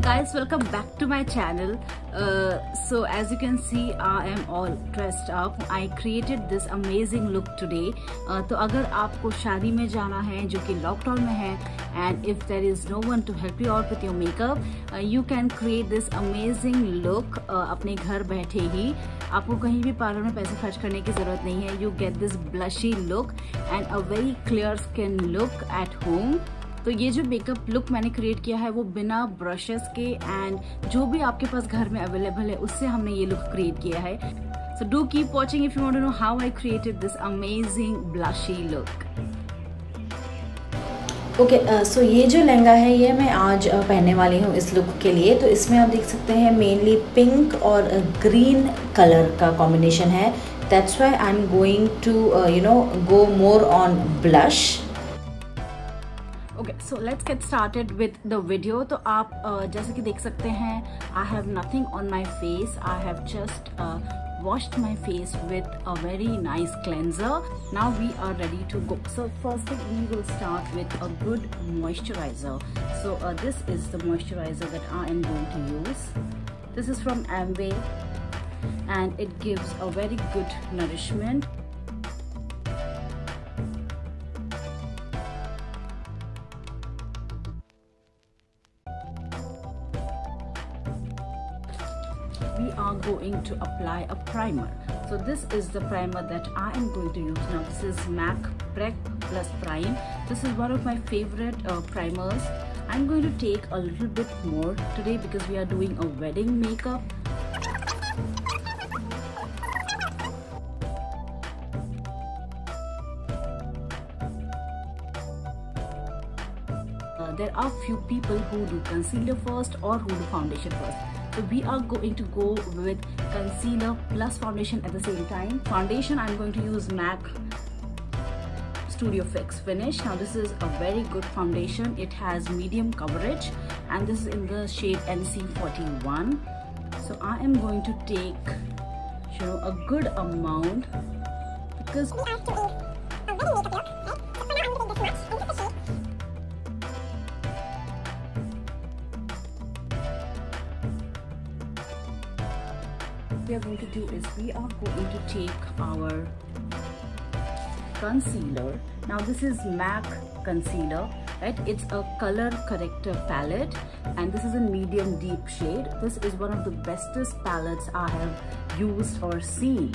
guys, welcome back to my channel. So as you can see, I am all dressed up. I created this amazing look today. तो अगर आपको शादी में जाना है जो कि लॉकडाउन में है, and if there is no one to help you out with your makeup, you can create this amazing look अपने घर बैठे ही. आपको कहीं भी पार्लर में पैसे खर्च करने की जरूरत नहीं है. You get this blushy look and a very clear skin look at home. तो ये जो मेकअप लुक मैंने क्रिएट किया है वो बिना ब्रशेस के एंड जो भी आपके पास घर में अवेलेबल है उससे हमने ये लुक क्रिएट किया है. So do keep watching if you want to know how I created this amazing blushy look. Okay, so ये जो लहंगा है ये मैं आज पहनने वाली हूँ इस लुक के लिए. तो इसमें आप देख सकते हैं मेनली पिंक और ग्रीन कलर का कॉम्बिनेशन है. That's why I am going to go more on blush. Okay, so let's get started with the video. तो आप जैसे कि देख सकते हैं, I have nothing on my face. I have just washed my face with a very nice cleanser. Now we are ready to go. So first thing, we will start with a good moisturizer. So this is the moisturizer that I am going to use. This is from Amway and it gives a very good nourishment. We are going to apply a primer. So this is the primer that I am going to use now. This is MAC Prep Plus Prime. This is one of my favorite primers. I'm going to take a little bit more today because we are doing a wedding makeup. There are few people who do concealer first or who do foundation first. So we are going to go with concealer plus foundation at the same time. Foundation, I'm going to use MAC Studio Fix Finish. Now this is a very good foundation. It has medium coverage and this is in the shade NC41. So I am going to take a good amount because we have to do a very makeup look, right? So for now I'm doing this much into the shade. We are going to do is we are going to take our concealer. Now this is MAC concealer, right? It's a color corrector palette and this is a medium deep shade. This is one of the bestest palettes I have used or seen.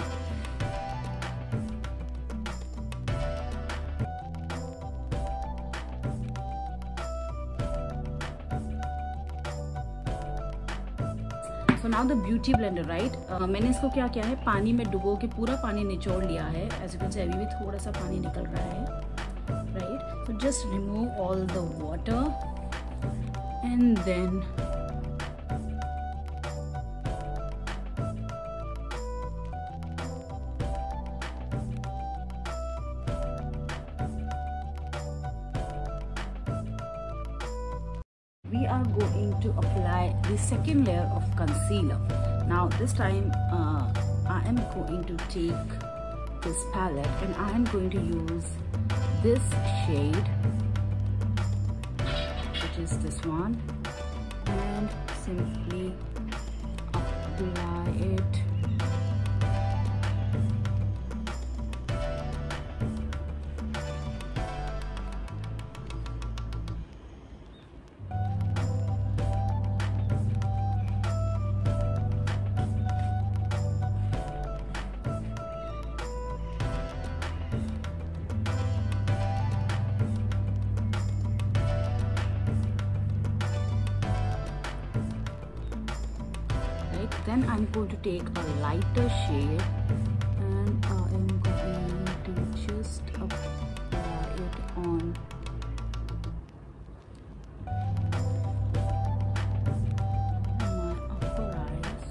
So now the beauty blender, right? मैंने इसको क्या किया है, पानी में डुबो के पूरा पानी निचोड़ लिया है. As you can see, अभी भी थोड़ा सा पानी निकल रहा है, right? So just remove all the water and then we are going to apply the second layer of concealer. Now this time I am going to take this palette and I am going to use this shade, which is this one, and simply apply it. Then I'm going to take a lighter shade and I am going to just apply it on my upper eyes.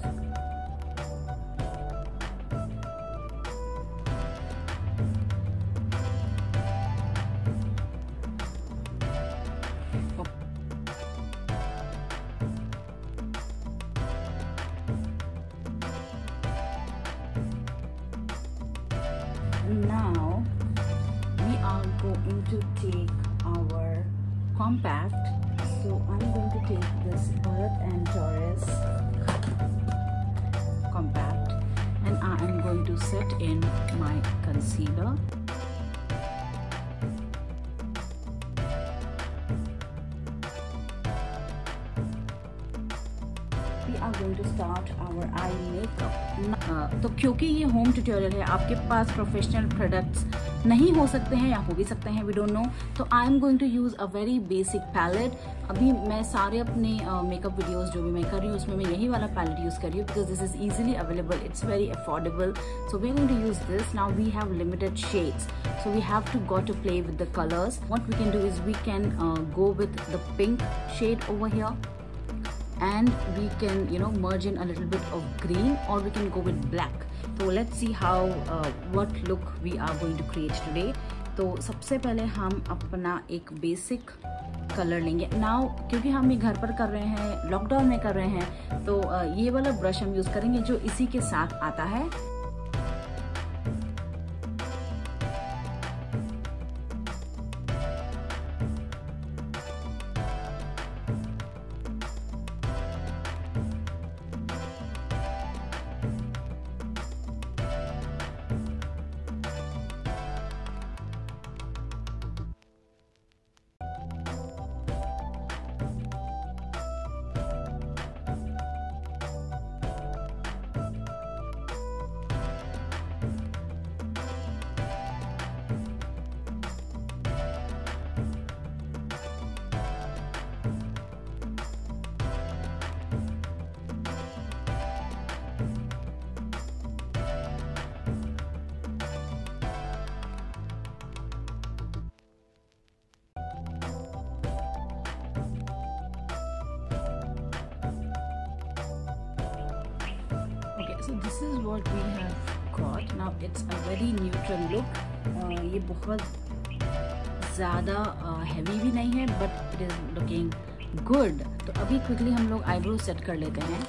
Now we are going to take our compact. So I'm going to take this Bharat and in my concealer. We are going to start our eye makeup. तो क्योंकि ये home tutorial है, आपके पास professional products नहीं हो सकते हैं या हो भी सकते हैं, वी डोंट नो, तो I am going to use a very basic palette. अभी मैं सारे अपने मेकअप वीडियोस जो भी मैं कर रही हूँ उसमें मैं यही वाला पैलेट यूज कर रही हूँ because this is easily available, it's very affordable. So we are going to use this. Now we have limited shades, so we have to go to play with the colors. What we can do is we can go with the pink shade over here, and we can, you know, merge in a little bit of green, or we can go with black. So let's see how what look we are going to create today. तो सबसे पहले हम अपना एक basic colour लेंगे. Now क्योंकि हम ये घर पर कर रहे हैं, लॉकडाउन में कर रहे हैं, तो ये वाला ब्रश हम यूज करेंगे जो इसी के साथ आता है. So this is what we have got. Now it's a very neutral look. ये बहुत ज़्यादा heavy भी नहीं है, but it is looking good. तो अभी quickly हम लोग eyebrow set कर लेते हैं.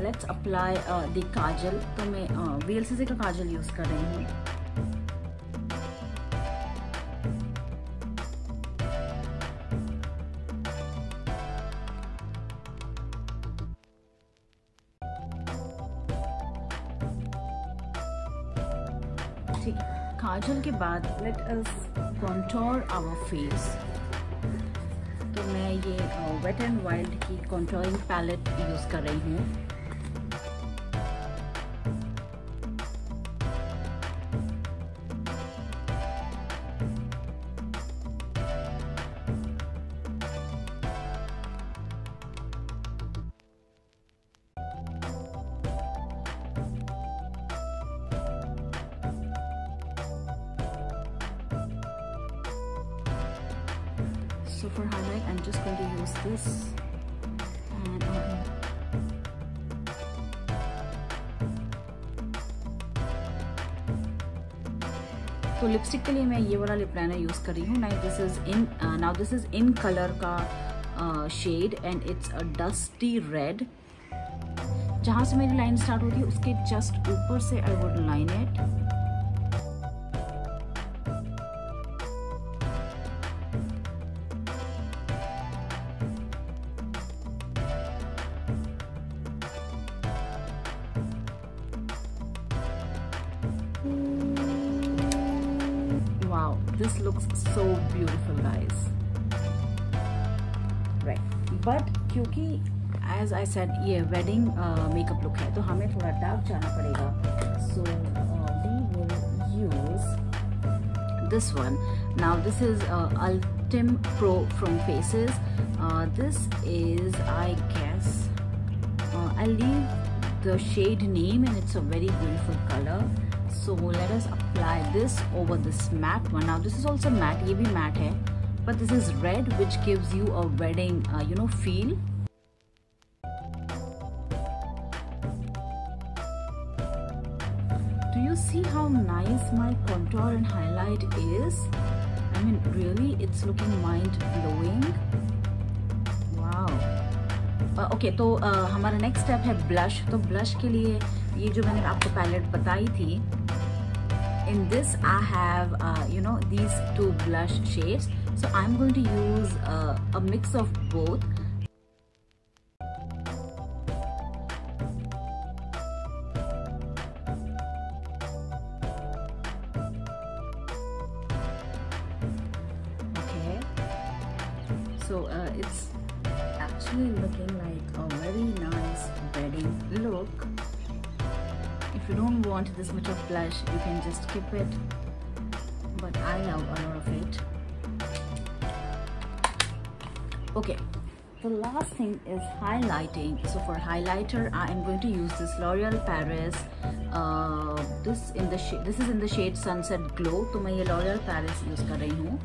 Let's apply the काजल. तो मैं VLCC का काजल यूज कर रही हूँ. ठीक है, काजल के बाद let us contour our face. तो मैं ये Wet n Wild की contouring palette यूज कर रही हूँ. So for highlight, I'm just going to use this. And तो लिपस्टिक के लिए मैं ये वाला लिप लाइनर यूज कर रही हूँ. Now this is in colour का shade and it's a dusty red. जहाँ से मेरी लाइन स्टार्ट होती है उसके जस्ट ऊपर से I would line it. Wow, this looks so beautiful, guys. Right, but क्योंकि as I said ये wedding makeup look है तो हमें थोड़ा डार्क जाना पड़ेगा. So we will use this one. Now this is Ultim Pro from Faces. This is, I guess, I'll leave the shade name, and it's a very beautiful color. So let us apply this over this matte one. Now this is also matte, ये भी matte है, but this is red, which gives you a wedding, feel. Do you see how nice my contour and highlight is? I mean, really, it's looking mind-blowing. Okay तो हमारा next step है blush. तो blush के लिए ये जो मैंने आपको पैलेट बताई थी, in this I have you know these 2 blush shades, so I am going to use a mix of both. So it's actually looking like a very nice wedding look. If you don't want this much of blush, you can just skip it, but I love a lot of it. Okay, the last thing is highlighting. So for highlighter, I am going to use this L'Oreal Paris. This is in the shade Sunset Glow. तो मैं ये L'Oreal Paris use कर रही हूँ।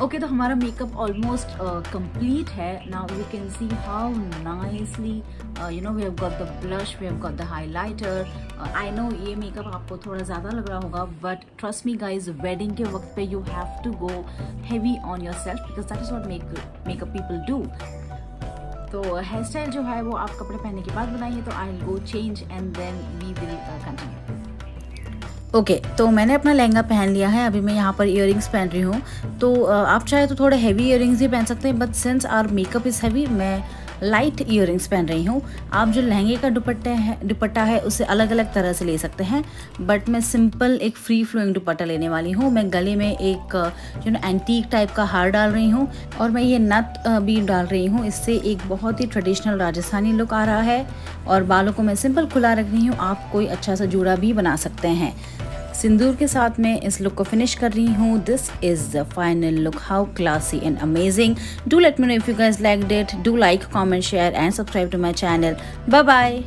Okay तो हमारा makeup almost complete है। Now you can see how nicely you know we have got the blush, we have got the highlighter. I know ये मेकअप आपको थोड़ा ज़्यादा लग रहा होगा, but trust me guys, wedding के वक्त पे you have to go heavy on yourself, because that is what makeup people do. तो हेयर स्टाइल जो है वो आप कपड़े पहनने के बाद बनाइए। तो I will go change and then we will continue. Okay तो मैंने अपना लहंगा पहन लिया है। अभी मैं यहाँ पर इयररिंग्स पहन रही हूँ। तो आप चाहे तो थोड़े हैवी इयररिंग्स भी पहन सकते हैं, but since our makeup is heavy, मैं लाइट इयररिंग्स पहन रही हूँ। आप जो लहंगे का दुपट्टा है उसे अलग अलग तरह से ले सकते हैं, बट मैं सिंपल एक फ्री फ्लोइंग दुपट्टा लेने वाली हूँ। मैं गले में एक यू नो एंटीक टाइप का हार डाल रही हूँ, और मैं ये नथ भी डाल रही हूँ। इससे एक बहुत ही ट्रेडिशनल राजस्थानी लुक आ रहा है। और बालों को मैं सिंपल खुला रख रही हूँ। आप कोई अच्छा सा जूड़ा भी बना सकते हैं। सिंदूर के साथ मैं इस लुक को फिनिश कर रही हूँ। This is the final look, how classy and amazing. Do let me know if you guys liked it. Do like, comment, share and subscribe to my channel. Bye bye.